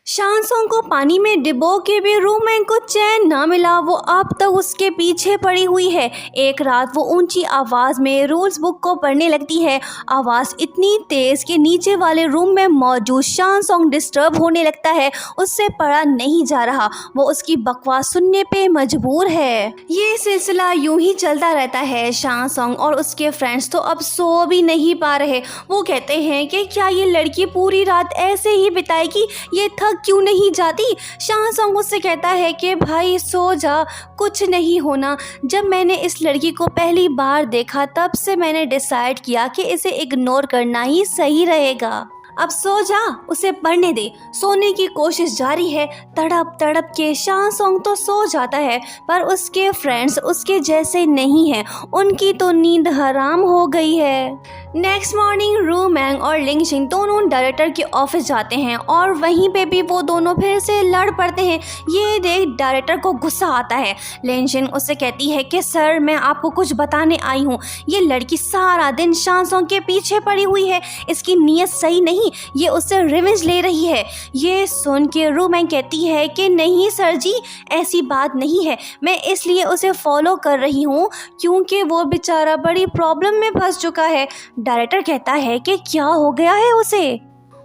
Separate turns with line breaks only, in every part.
शानसोंग को पानी में डिबो के भी रूममेट को चैन ना मिला। वो अब तक उसके पीछे पड़ी हुई है। एक रात वो ऊंची आवाज़ में रूल्स बुक को पढ़ने लगती है। आवाज़ इतनी तेज़ कि नीचे वाले रूम में मौजूद शानसोंग डिस्टर्ब होने लगता है। उससे पढ़ा नहीं जा रहा। वो उसकी बकवास सुनने पे मजबूर है। ये सिलसिला यूं ही चलता रहता है। शानसोंग और उसके फ्रेंड्स तो अब सो भी नहीं पा रहे। वो कहते हैं कि क्या ये लड़की पूरी रात ऐसे ही बिताएगी, ये थक क्यों नहीं जाती। शानसोंग उससे कहता है कि भाई सो जा, कुछ नहीं होना। जब मैंने इस लड़की को पहली बार देखा तब से मैंने डिसाइड किया कि इसे इग्नोर करना ही सही रहेगा। अब सो जा, उसे पढ़ने दे। सोने की कोशिश जारी है। तड़प तड़प के शानसोंग तो सो जाता है, पर उसके फ्रेंड्स उसके जैसे नहीं हैं। उनकी तो नींद हराम हो गई है। नेक्स्ट मॉर्निंग रू मैंग और लिंगशिन दोनों डायरेक्टर के ऑफिस जाते हैं और वहीं पे भी वो दोनों फिर से लड़ पड़ते हैं। ये देख डायरेक्टर को गुस्सा आता है। लिंगशिन उससे कहती है कि सर, मैं आपको कुछ बताने आई हूँ। ये लड़की सारा दिन शानसोंग के पीछे पड़ी हुई है। इसकी नीयत सही नहीं, ये उससे रिवेंज ले रही है। ये सुन के रू मैंग कहती है कि नहीं सर जी, ऐसी बात नहीं है। मैं इसलिए उसे फॉलो कर रही हूँ क्योंकि वो बेचारा बड़ी प्रॉब्लम में फंस चुका है। डायरेक्टर कहता है कि क्या हो गया है उसे।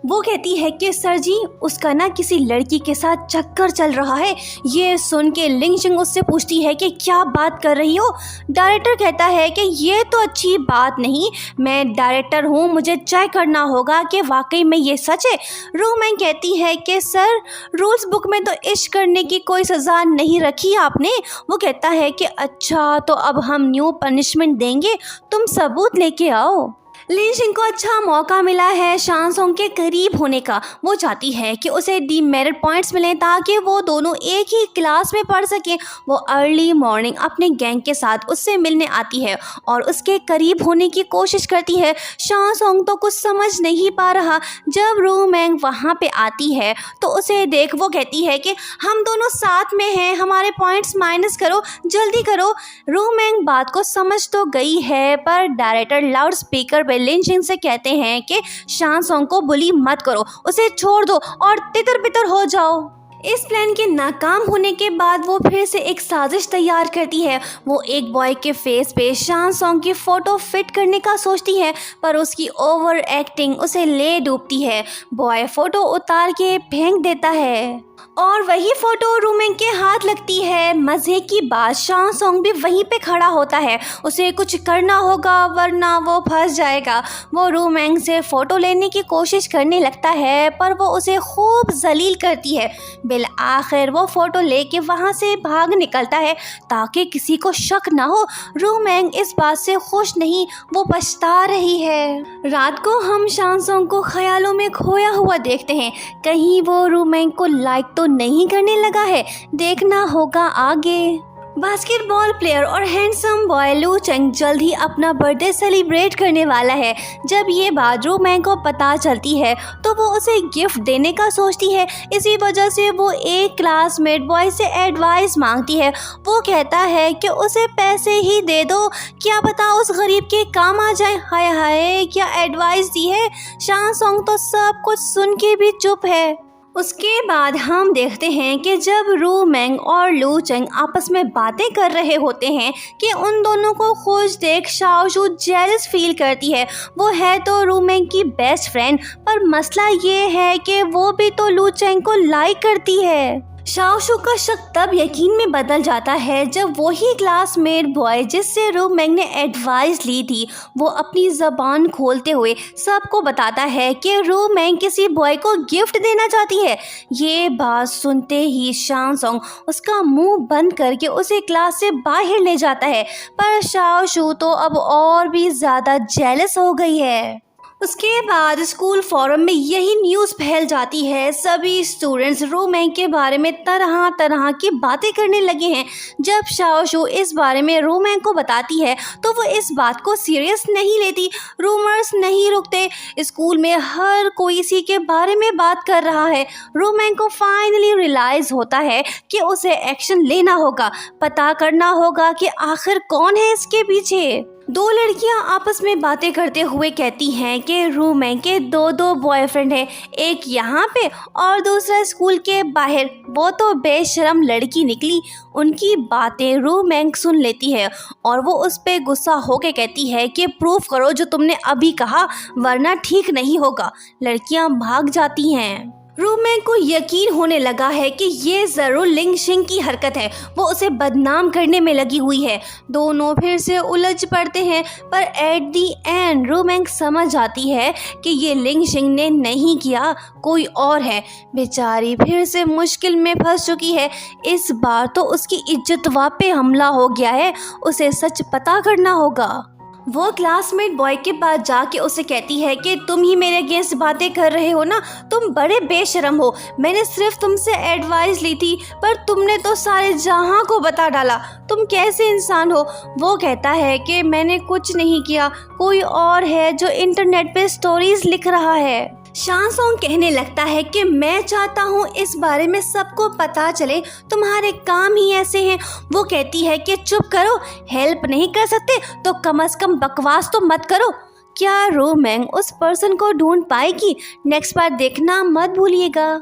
वो कहती है कि सर जी, उसका ना किसी लड़की के साथ चक्कर चल रहा है। ये सुन के लिंगशिन उससे पूछती है कि क्या बात कर रही हो। डायरेक्टर कहता है कि ये तो अच्छी बात नहीं, मैं डायरेक्टर हूँ, मुझे चेक करना होगा कि वाकई में ये सच है। रू मैंग कहती है कि सर, रूल्स बुक में तो इश्क करने की कोई सज़ा नहीं रखी आपने। वो कहता है कि अच्छा, तो अब हम न्यू पनिशमेंट देंगे, तुम सबूत लेके आओ। लिंगशिन को अच्छा मौका मिला है शानसोंग के करीब होने का। वो चाहती है कि उसे डीमेरिट पॉइंट्स मिलें ताकि वो दोनों एक ही क्लास में पढ़ सकें। वो अर्ली मॉर्निंग अपने गैंग के साथ उससे मिलने आती है और उसके करीब होने की कोशिश करती है। शानसोंग तो कुछ समझ नहीं पा रहा। जब रू मैंग वहाँ पे आती है तो उसे देख वो कहती है कि हम दोनों साथ में हैं, हमारे पॉइंट्स माइनस करो, जल्दी करो। रू मैंग बात को समझ तो गई है, पर डायरेक्टर लाउड स्पीकर लिंगशिन से कहते हैं कि शानसोंग को बुली मत करो, उसे छोड़ दो और तितर बितर हो जाओ। इस प्लान के नाकाम होने के बाद वो फिर से एक साजिश तैयार करती है। वो एक बॉय के फेस पे शानसोंग की फ़ोटो फिट करने का सोचती है, पर उसकी ओवर एक्टिंग उसे ले डूबती है। बॉय फ़ोटो उतार के फेंक देता है और वही फ़ोटो रू मैंग के हाथ लगती है। मज़े की बात, शानसोंग भी वहीं पे खड़ा होता है। उसे कुछ करना होगा वरना वो फंस जाएगा। वो रू मैंग से फ़ोटो लेने की कोशिश करने लगता है, पर वो उसे खूब जलील करती है। बिल आखिर वो फ़ोटो लेके वहाँ से भाग निकलता है ताकि किसी को शक ना हो। रू मैंग इस बात से खुश नहीं, वो पछता रही है। रात को हम शानसोंग को ख्यालों में खोया हुआ देखते हैं। कहीं वो रू मैंग को लाइक तो नहीं करने लगा है, देखना होगा आगे। बास्केटबॉल प्लेयर और हैंडसम बॉय लू चेंग जल्द ही अपना बर्थडे सेलिब्रेट करने वाला है। जब ये बात रू मैंग को पता चलती है तो वो उसे गिफ्ट देने का सोचती है। इसी वजह से वो एक क्लासमेट बॉय से एडवाइस मांगती है। वो कहता है कि उसे पैसे ही दे दो, क्या पता उस गरीब के काम आ जाए। हाय हाय, क्या एडवाइस दी है। शानसोंग तो सब कुछ सुन के भी चुप है। उसके बाद हम देखते हैं कि जब रू मैंग और लू चेंग आपस में बातें कर रहे होते हैं कि उन दोनों को खुश देख शाओशू जेलस फील करती है। वो है तो रू मैंग की बेस्ट फ्रेंड, पर मसला ये है कि वो भी तो लू चेंग को लाइक करती है। शाओशू का शक तब यकीन में बदल जाता है जब वही क्लासमेट बॉय जिससे रू मैंग ने एडवाइस ली थी, वो अपनी ज़बान खोलते हुए सबको बताता है कि रू मैंग किसी बॉय को गिफ्ट देना चाहती है। ये बात सुनते ही शानसोंग उसका मुंह बंद करके उसे क्लास से बाहर ले जाता है, पर शाओशू तो अब और भी ज़्यादा जेलस हो गई है। उसके बाद स्कूल फोरम में यही न्यूज़ फैल जाती है। सभी स्टूडेंट्स रू मैंग के बारे में तरह तरह की बातें करने लगे हैं। जब शाओशू इस बारे में रू मैंग को बताती है तो वो इस बात को सीरियस नहीं लेती। रूमर्स नहीं रुकते, स्कूल में हर कोई इसी के बारे में बात कर रहा है। रू मैंग को फाइनली रियलाइज़ होता है कि उसे एक्शन लेना होगा, पता करना होगा कि आखिर कौन है इसके पीछे। दो लड़कियां आपस में बातें करते हुए कहती हैं कि रूमैंग के दो बॉयफ्रेंड हैं, एक यहाँ पे और दूसरा स्कूल के बाहर। वो तो बेशरम लड़की निकली। उनकी बातें रूमैंग सुन लेती है और वो उस पर गुस्सा होके कहती है कि प्रूफ करो जो तुमने अभी कहा, वरना ठीक नहीं होगा। लड़कियां भाग जाती हैं। रूमैंग को यकीन होने लगा है कि ये ज़रूर लिंग शिंग की हरकत है। वो उसे बदनाम करने में लगी हुई है। दोनों फिर से उलझ पड़ते हैं, पर एट दी एंड रूमैंग समझ आती है कि ये लिंग शिंग ने नहीं किया, कोई और है। बेचारी फिर से मुश्किल में फंस चुकी है। इस बार तो उसकी इज्जत पे हमला हो गया है। उसे सच पता करना होगा। वो क्लासमेट बॉय के पास जाके उसे कहती है कि तुम ही मेरे अगेंस्ट बातें कर रहे हो ना, तुम बड़े बेशरम हो। मैंने सिर्फ तुमसे एडवाइस ली थी, पर तुमने तो सारे जहां को बता डाला। तुम कैसे इंसान हो। वो कहता है कि मैंने कुछ नहीं किया, कोई और है जो इंटरनेट पे स्टोरीज लिख रहा है। शानसोंग कहने लगता है कि मैं चाहता हूँ इस बारे में सबको पता चले, तुम्हारे काम ही ऐसे हैं। वो कहती है कि चुप करो, हेल्प नहीं कर सकते तो कम से कम बकवास तो मत करो। क्या रूमैंग उस पर्सन को ढूंढ पाएगी? नेक्स्ट बार देखना मत भूलिएगा।